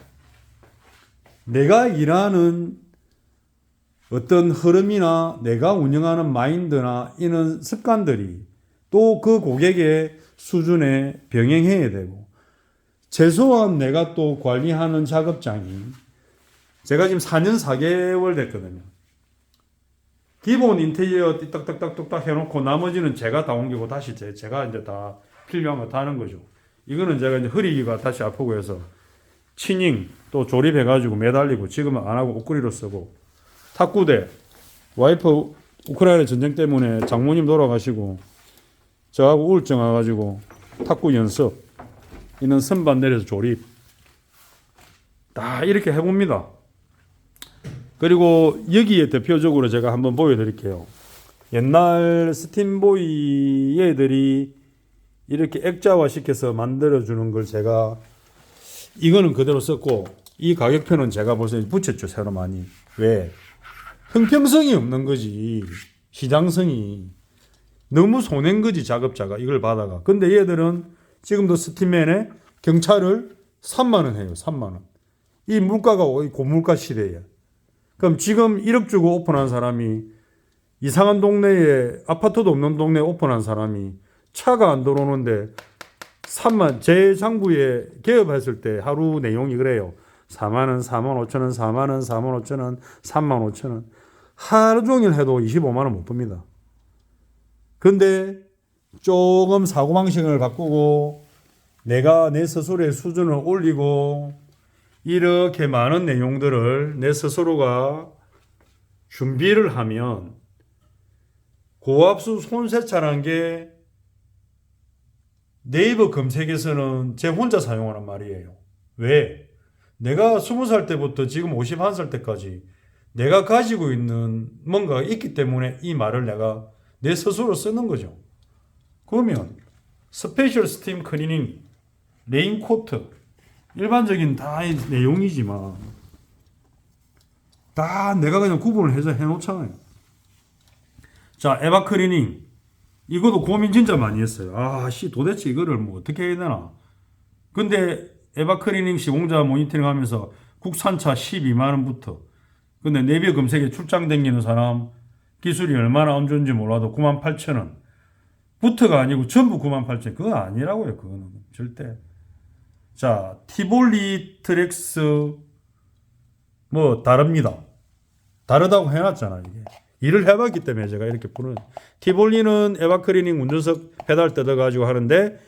내가 일하는 어떤 흐름이나 내가 운영하는 마인드나 이런 습관들이 또 그 고객의 수준에 병행해야 되고, 최소한 내가 또 관리하는 작업장이, 제가 지금 4년 4개월 됐거든요. 기본 인테리어 딱딱딱딱딱 해놓고 나머지는 제가 다 옮기고 다시 제가 이제 다 필요한 거 다 하는 거죠. 이거는 제가 이제 허리가 다시 아프고 해서 치닝 또 조립해가지고 매달리고 지금은 안 하고 옷걸이로 쓰고 탁구대 와이프 우크라이나 전쟁 때문에 장모님 돌아가시고 저하고 우울증 와가지고 탁구 연습 있는 선반 내려서 조립 다 이렇게 해봅니다. 그리고 여기에 대표적으로 제가 한번 보여드릴게요. 옛날 스팀보이 얘들이 이렇게 액자화 시켜서 만들어주는 걸 제가 이거는 그대로 썼고 이 가격표는 제가 벌써 붙였죠. 새로 많이. 왜? 형평성이 없는 거지. 시장성이. 너무 손해인 거지 작업자가 이걸 받아가. 근데 얘들은 지금도 스팀맨에 경차를 3만 원 해요. 3만 원. 이 물가가 고물가 시대에. 그럼 지금 1억 주고 오픈한 사람이 이상한 동네에 아파트도 없는 동네에 오픈한 사람이 차가 안 들어오는데 3만 제 장부에 개업했을 때 하루 내용이 그래요. 4만 원, 4만 5천 원, 4만 원, 4만 5천 원, 3만 5천 원. 하루 종일 해도 25만 원 못 봅니다. 근데 조금 사고방식을 바꾸고 내가 내 스스로의 수준을 올리고 이렇게 많은 내용들을 내 스스로가 준비를 하면 고압수 손세차라는 게 네이버 검색에서는 제 혼자 사용하는 말이에요. 왜? 내가 20살 때부터 지금 51살 때까지 내가 가지고 있는 뭔가가 있기 때문에 이 말을 내가 내 스스로 쓰는 거죠. 그러면 스페셜 스팀 클리닝, 레인코트 일반적인 다 내용이지만 다 내가 그냥 구분을 해서 해놓잖아요. 자, 에바 클리닝 이것도 고민 진짜 많이 했어요. 도대체 이거를 뭐 어떻게 해야 되나. 근데 에바 클리닝 시공자 모니터링 하면서 국산차 12만 원부터 근데 네이버 검색에 출장 다니는 사람 기술이 얼마나 안 좋은지 몰라도 98,000원 부터가 아니고 전부 98,000원. 그거 아니라고요. 그거는 절대. 자, 티볼리 트렉스 뭐 다릅니다. 다르다고 해놨잖아. 이게 일을 해봤기 때문에 제가 이렇게 부르는. 티볼리는 에바클리닝 운전석 페달 뜯어가지고 하는데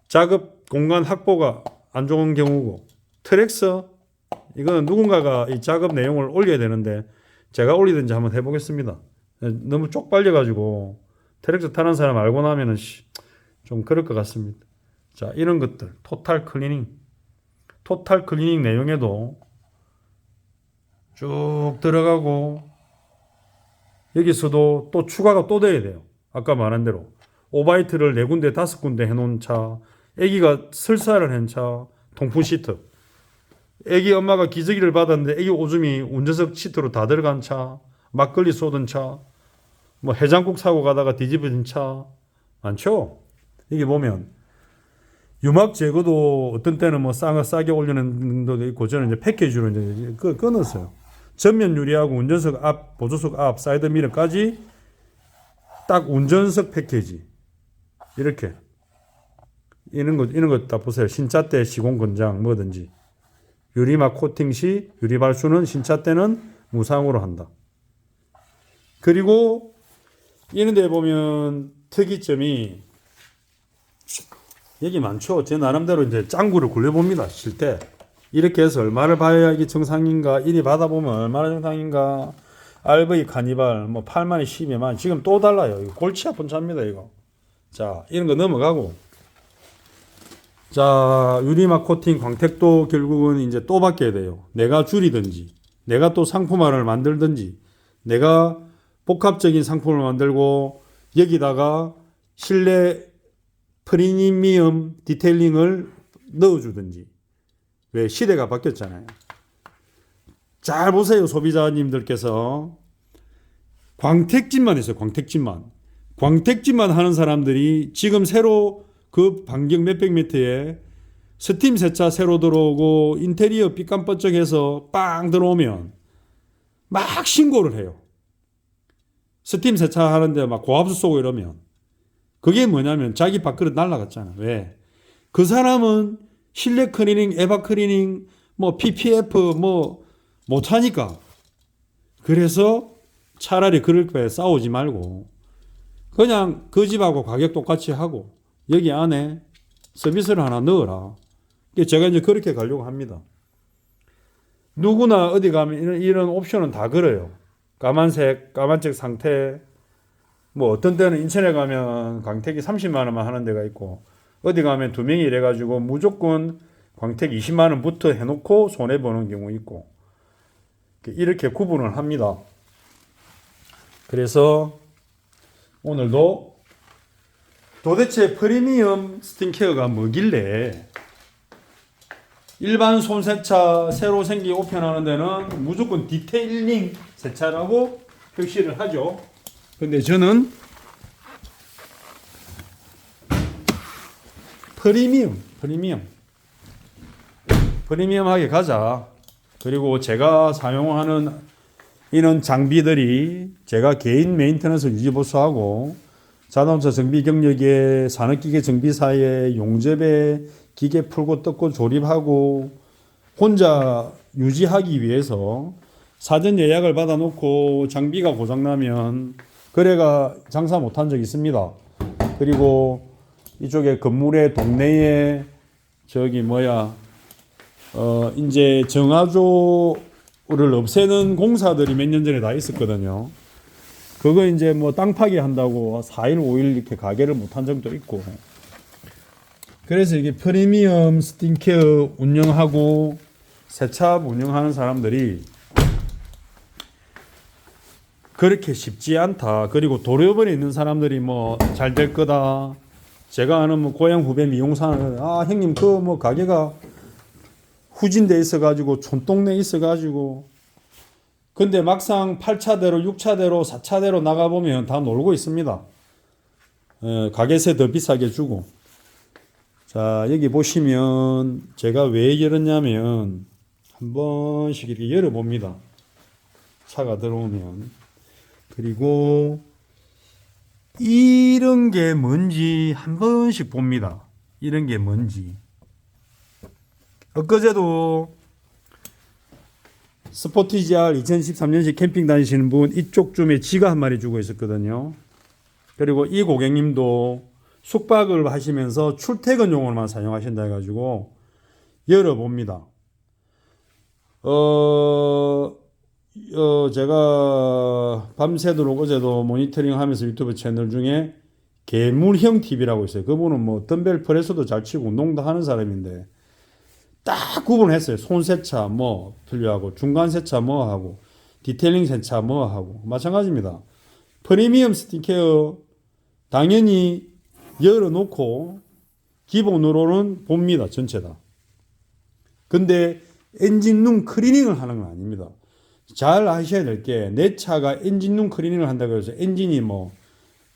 작업 공간 확보가 안 좋은 경우고, 트렉스 이거는 누군가가 이 작업 내용을 올려야 되는데 제가 올리든지 한번 해보겠습니다. 너무 쪽팔려가지고 트렉스 타는 사람 알고 나면은 좀 그럴 것 같습니다. 자, 이런 것들 토탈 클리닝 내용에도 쭉 들어가고 여기서도 또 추가가 또 돼야 돼요. 아까 말한 대로 오바이트를 4군데 5군데 해놓은 차, 애기가 설사를 한 차, 통풍 시트, 애기 엄마가 기저귀를 받았는데 애기 오줌이 운전석 시트로 다 들어간 차, 막걸리 쏟은 차, 뭐 해장국 사고 가다가 뒤집어진 차 많죠. 이게 보면 유막 제거도 어떤 때는 뭐 싸게 올리는 것도 있고, 저는 이제 패키지로 이제 끊었어요. 전면 유리하고 운전석 앞, 보조석 앞, 사이드 미러까지 딱 운전석 패키지. 이렇게. 이런 것 다 보세요. 신차 때 시공 권장 뭐든지. 유리막 코팅 시 유리 발수는 신차 때는 무상으로 한다. 그리고 이런 데 보면 특이점이 여기 많죠. 제 나름대로 이제 짱구를 굴려봅니다. 실 때. 이렇게 해서 얼마를 봐야 이게 정상인가, 이리 받아보면 얼마나 정상인가, RV 카니발, 뭐 8만에 12만, 지금 또 달라요. 이거 골치 아픈 차입니다, 이거. 자, 이런 거 넘어가고. 자, 유리막 코팅 광택도 결국은 이제 또 바뀌어야 돼요. 내가 줄이든지, 내가 또 상품화를 만들든지, 내가 복합적인 상품을 만들고, 여기다가 실내 프리미엄 디테일링을 넣어주든지. 왜? 시대가 바뀌었잖아요. 잘 보세요, 소비자님들께서. 광택진만 했어요. 광택진만 하는 사람들이 지금 새로 그 반경 몇백 미터에 스팀 세차 새로 들어오고 인테리어 삐깜번쩍해서 빵 들어오면 막 신고를 해요. 스팀 세차 하는데 막 고압수 쏘고 이러면 그게 뭐냐면 자기 밥그릇 날라갔잖아. 왜? 그 사람은 실내 클리닝, 에바 클리닝, 뭐 PPF 뭐 못하니까. 그래서 차라리 그럴 거에 싸우지 말고 그냥 그 집하고 가격 똑같이 하고 여기 안에 서비스를 하나 넣어라. 제가 이제 그렇게 가려고 합니다. 누구나 어디 가면 이런 옵션은 다 걸어요. 까만색, 까만색 상태. 뭐 어떤 때는 인천에 가면 광택이 30만 원만 하는 데가 있고 어디 가면 두 명이 이래가지고 무조건 광택 20만 원부터 해놓고 손해보는 경우 있고 이렇게 구분을 합니다. 그래서 오늘도 도대체 프리미엄 스킨케어가 뭐길래 일반 손세차 새로 생기 오픈하는 데는 무조건 디테일링 세차라고 표시를 하죠. 근데 저는 프리미엄하게 가자. 그리고 제가 사용하는 이런 장비들이 제가 개인 메인터넌스 유지보수하고 자동차 정비 경력에 산업기계 정비사에 용접에 기계 풀고 뜯고 조립하고 혼자 유지하기 위해서 사전 예약을 받아놓고 장비가 고장나면 거래가 장사 못한 적이 있습니다. 그리고 이쪽에 건물의 동네에 이제 정화조를 없애는 공사들이 몇 년 전에 다 있었거든요. 그거 이제 뭐 땅 파기 한다고 4일, 5일 이렇게 가게를 못한 적도 있고. 그래서 이게 프리미엄 스킨케어 운영하고 세차업 운영하는 사람들이 그렇게 쉽지 않다. 그리고 도료변에 있는 사람들이 뭐 잘 될 거다. 제가 아는 뭐 고향 후배 미용사는 형님 그 뭐 가게가 후진돼 있어가지고 촌동네 있어가지고 근데 막상 8차대로 6차대로 4차대로 나가보면 다 놀고 있습니다. 가게세 더 비싸게 주고. 자 여기 보시면 제가 왜 열었냐면 한 번씩 이렇게 열어봅니다. 차가 들어오면. 그리고 이런 게 뭔지 한 번씩 봅니다. 이런 게 뭔지. 엊그제도 스포티지R 2013년식 캠핑 다니시는 분 이쪽쯤에 쥐가 한 마리 죽어 있었거든요. 그리고 이 고객님도 숙박을 하시면서 출퇴근용으로만 사용하신다 해가지고 열어봅니다. 제가 밤새도록 어제도 모니터링 하면서 유튜브 채널 중에 괴물형 TV라고 있어요. 그분은 뭐 덤벨 프레스도 잘 치고 운동도 하는 사람인데 딱 구분했어요. 손세차 뭐 필요하고 중간세차 뭐 하고 디테일링 세차 뭐 하고 마찬가지입니다. 프리미엄 스킨케어 당연히 열어놓고 기본으로는 봅니다. 전체 다. 근데 엔진룸 클리닝을 하는 건 아닙니다. 잘 아셔야 될 게 내 차가 엔진룸 클리닝을 한다고 해서 엔진이 뭐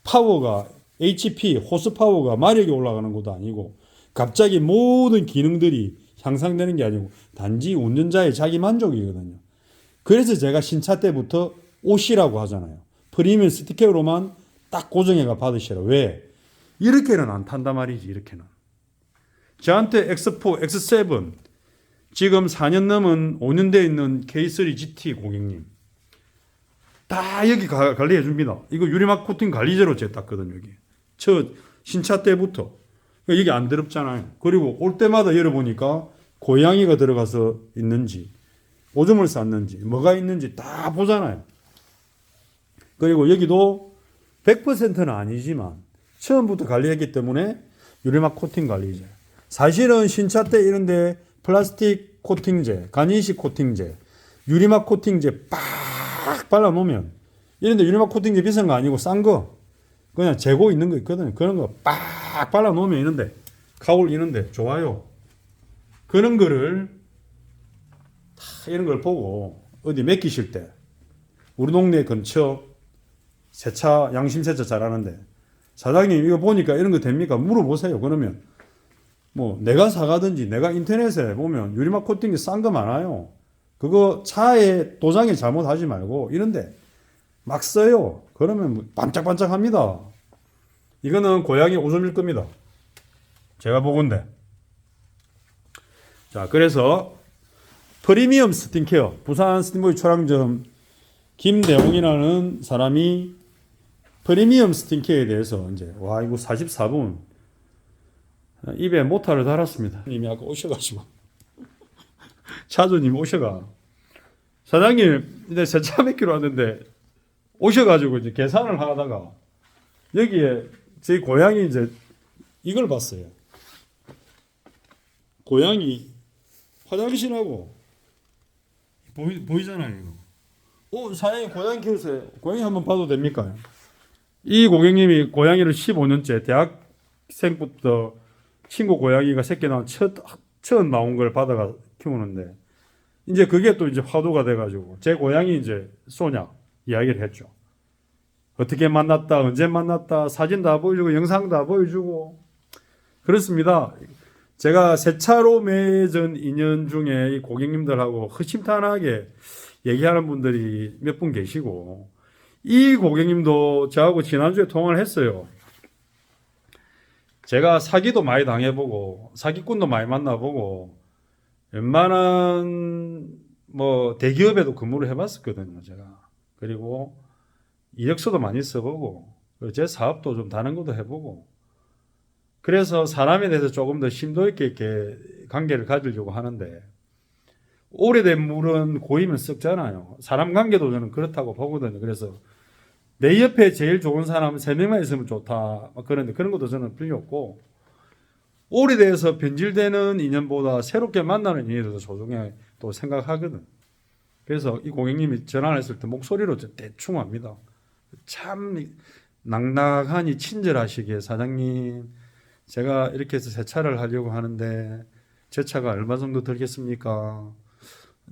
파워가 HP 호스 파워가 마력이 올라가는 것도 아니고 갑자기 모든 기능들이 향상되는 게 아니고 단지 운전자의 자기 만족이거든요. 그래서 제가 신차 때부터 옷이라고 하잖아요. 프리미엄 스티커로만 딱 고정해가 받으시라. 왜? 이렇게는 안 탄단 말이지. 이렇게는. 저한테 X4, X7 지금 4년 넘은 5년 돼 있는 K3 GT 고객님 다 여기 관리해 줍니다. 이거 유리막 코팅 관리제로 제 땄거든요. 여기 저 신차 때부터 여기 안 더럽잖아요. 그리고 올 때마다 열어보니까 고양이가 들어가서 있는지 오줌을 쌌는지 뭐가 있는지 다 보잖아요. 그리고 여기도 100%는 아니지만 처음부터 관리했기 때문에 유리막 코팅 관리제. 사실은 신차 때 이런데 플라스틱 코팅제, 간이식 코팅제, 유리막 코팅제 빡 발라놓으면 이런데 유리막 코팅제 비싼 거 아니고 싼 거 그냥 재고 있는 거 있거든요. 그런 거 빡 발라놓으면 있는데 가올 있는데 좋아요. 그런 거를 다 이런 걸 보고 어디 맡기실 때 우리 동네 근처 세차 양심 세차 잘하는데 사장님 이거 보니까 이런 거 됩니까? 물어보세요. 그러면 뭐 내가 사가든지 내가 인터넷에 보면 유리막 코팅이 싼 거 많아요. 그거 차에 도장에 잘못하지 말고 이런데 막 써요. 그러면 반짝반짝합니다. 이거는 고양이 오줌일 겁니다. 제가 보건데. 자, 그래서 프리미엄 스킨케어 부산 스팀보이 초량점 김대웅이라는 사람이 프리미엄 스킨케어에 대해서 이제 와 이거 44분 입에 모타를 달았습니다. 님이 아까 오셔가지고 차주님 오셔가 사장님 이제 세차 맺기로 왔는데 오셔가지고 이제 계산을 하다가 여기에 저희 고양이 이제 이걸 봤어요. 고양이 화장실하고 보이잖아요 이거. 사장님 고양이 키우세요. 고양이 한번 봐도 됩니까? 이 고객님이 고양이를 15년째 대학생부터 친구 고양이가 새끼 나온 처음 나온 걸 받아가 키우는데 이제 그게 또 이제 화두가 돼가지고 제 고양이 이제 소냐 이야기를 했죠. 어떻게 만났다, 언제 만났다, 사진 다 보여주고 영상 다 보여주고 그렇습니다. 제가 세차로 맺은 인연 중에 이 고객님들하고 허심탄회하게 얘기하는 분들이 몇 분 계시고 이 고객님도 저하고 지난주에 통화를 했어요. 제가 사기도 많이 당해보고 사기꾼도 많이 만나보고 웬만한 뭐 대기업에도 근무를 해봤었거든요. 제가. 그리고 이력서도 많이 써보고 제 사업도 좀 다른 것도 해보고 그래서 사람에 대해서 조금 더 심도 있게 이렇게 관계를 가지려고 하는데 오래된 물은 고이면 썩잖아요. 사람 관계도 저는 그렇다고 보거든요. 그래서 내 옆에 제일 좋은 사람 3명만 있으면 좋다. 그런데 그런 것도 저는 필요 없고 오래돼서 변질되는 인연보다 새롭게 만나는 인연이 더 소중해 또 생각하거든. 그래서 이 고객님이 전화를 했을 때 목소리로 대충 합니다. 참 낭낙하니 친절하시게 사장님 제가 이렇게 해서 세차를 하려고 하는데 제 차가 얼마 정도 들겠습니까?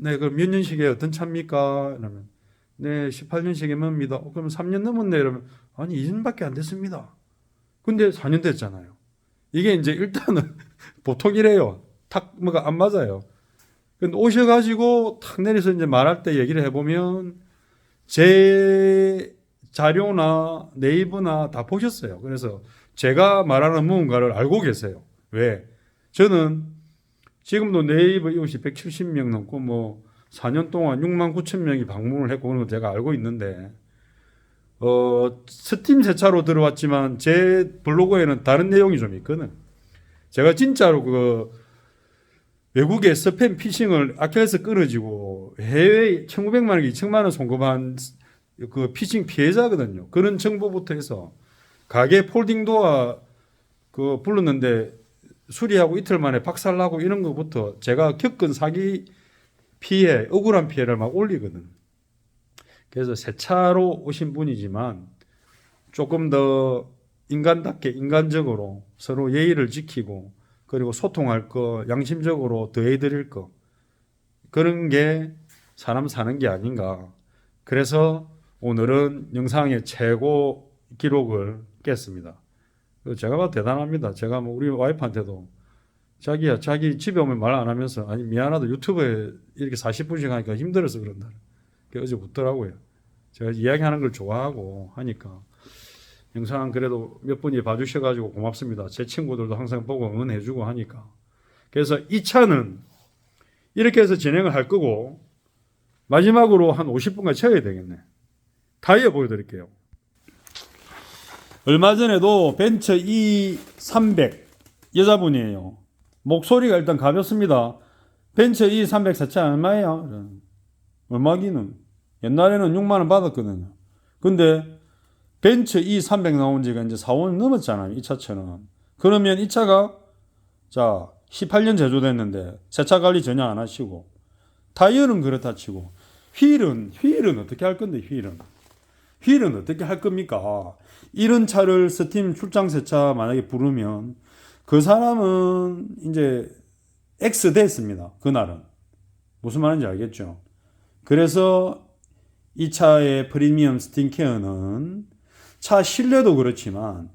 네, 그럼 몇 년식에 어떤 차입니까? 이러면 네, 18년식에 뭡니다. 그럼 3년 넘었네. 이러면 아니 2년밖에 안 됐습니다. 근데 4년 됐잖아요. 이게 이제 일단은 보통 이래요. 탁 뭐가 안 맞아요. 근데 오셔가지고 탁 내려서 이제 말할 때 얘기를 해보면 제 자료나 네이버나 다 보셨어요. 그래서 제가 말하는 무언가를 알고 계세요. 왜? 저는 지금도 네이버 이웃이 170명 넘고 뭐 4년 동안 6만 9천 명이 방문을 했고 그런 거 제가 알고 있는데 스팀 세차로 들어왔지만 제 블로그에는 다른 내용이 좀 있거든. 제가 진짜로 그 외국의 스팸 피싱을 아킬레스 끊어지고 해외에 1,900만 원, 2천만 원 송금한 그 피싱 피해자거든요. 그런 정보부터 해서 가게 폴딩 도어 그 불렀는데 수리하고 이틀 만에 박살나고 이런 것부터 제가 겪은 사기 피해, 억울한 피해를 막 올리거든. 그래서 세차로 오신 분이지만 조금 더 인간답게 인간적으로 서로 예의를 지키고 그리고 소통할 거 양심적으로 더해드릴 거 그런 게 사람 사는 게 아닌가. 그래서 오늘은 영상의 최고 기록을 깼습니다. 제가 봐도 대단합니다. 제가 뭐 우리 와이프한테도 자기야 자기 집에 오면 말 안 하면서 아니 미안하다 유튜브에 이렇게 40분씩 하니까 힘들어서 그런다. 그게 어제 웃더라고요. 제가 이야기하는 걸 좋아하고 하니까 영상 그래도 몇 분이 봐주셔가지고 고맙습니다. 제 친구들도 항상 보고 응원해주고 하니까. 그래서 이 차는 이렇게 해서 진행을 할 거고 마지막으로 한 50분간 채워야 되겠네. 타이어 보여드릴게요. 얼마 전에도 벤처 E300 여자분이에요. 목소리가 일단 가볍습니다. 벤처 E300 세차 얼마예요? 얼마기는? 옛날에는 6만 원 받았거든요. 근데 벤처 E300 나온 지가 이제 4, 5년 넘었잖아요. 이 차처럼. 그러면 이 차가 자 18년 제조됐는데 세차 관리 전혀 안 하시고 타이어는 그렇다 치고 휠은 어떻게 할 건데 휠은 어떻게 할 겁니까? 이런 차를 스팀 출장 세차 만약에 부르면 그 사람은 이제 X 됐습니다. 그날은. 무슨 말인지 알겠죠? 그래서 이 차의 프리미엄 스팀케어는 차 실내도 그렇지만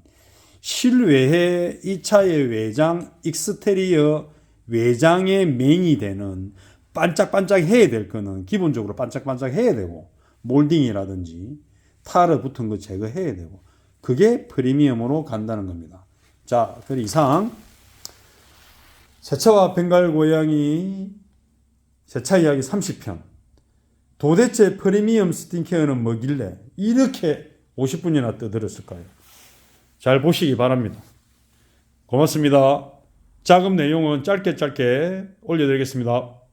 실외에 이 차의 외장 익스테리어 외장에 메인이 되는 반짝반짝 해야 될 거는 기본적으로 반짝반짝 해야 되고 몰딩이라든지 타르 붙은 거 제거해야 되고 그게 프리미엄으로 간다는 겁니다. 자, 그 이상 세차와 벵갈 고양이 세차 이야기 30편 도대체 프리미엄 스킨케어는 뭐길래 이렇게 50분이나 떠들었을까요? 잘 보시기 바랍니다. 고맙습니다. 자금 내용은 짧게 올려드리겠습니다.